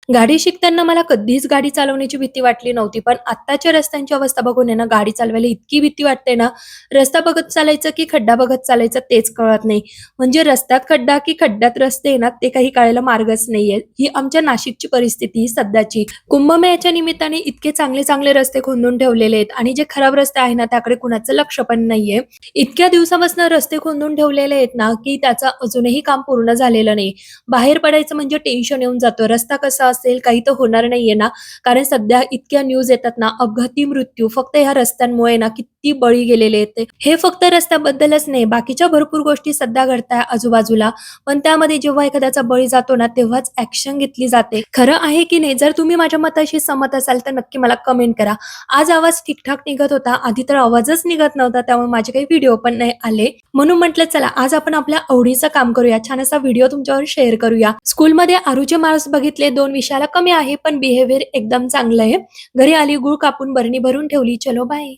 गाडी शिकताना मला कधीच गाडी चालवण्याची भीती वाटली नव्हती. पण आत्ताच्या रस्त्यांची अवस्था बघून आहे ना, गाडी चालवायला इतकी भीती वाटते ना, रस्ता बघत चालायचं की खड्डा बघत चालायचं तेच कळत नाही. म्हणजे रस्त्यात खड्डा की खड्ड्यात रस्ते आहे ना, ते काही कळायला मार्गच नाहीये. ही आमच्या नाशिकची परिस्थिती सध्याची. कुंभमेळ्याच्या निमित्ताने इतके चांगले-चांगले रस्ते खोदून ठेवलेले आहेत आणि जे खराब रस्ते आहे ना, त्याकडे कुणाचं लक्ष पण नाहीये. इतक्या दिवसापासून रस्ते खोदून ठेवलेले आहेत ना, की त्याचं अजूनही काम पूर्ण झालेलं नाही. बाहेर पडायचं म्हणजे टेन्शन येऊन जातं. रस्ता कसा असेल, काही तर होणार नाहीये ना? कारण सध्या इतक्या न्यूज येतात ना, अपघाती मृत्यू फक्त ह्या रस्त्यांमुळे ना किती बळी गेलेले आहेत ते. हे फक्त रस्त्याबद्दलच नाही, बाकीच्या भरपूर गोष्टी सध्या घडताय आजूबाजूला. पण त्यामध्ये जेव्हा एखाद्याचा बळी जातो ना, तेव्हाच ॲक्शन घेतली जाते. खरं आहे की नाही? जर तुम्ही माझ्या मताशी सहमत असाल, तर नक्की मला कमेंट करा. आज आवाज ठीक निघत होता. आधी तर आवाजच निघत नव्हता, त्यामुळे माझे काही व्हिडिओ पण नाही आले. म्हणून म्हटलं चला आज आपण आपल्या आवडीचं काम करूया. छान असा व्हिडिओ तुमच्यावर शेअर करूया. स्कूलमध्ये आरूचे मार्क्स बघितले 2 विषयाला कमी आहे, पण बिहेवियर एकदम चांगलं आहे. घरी आली गूळ कापून बरणी भरून ठेवली. चलो बाय.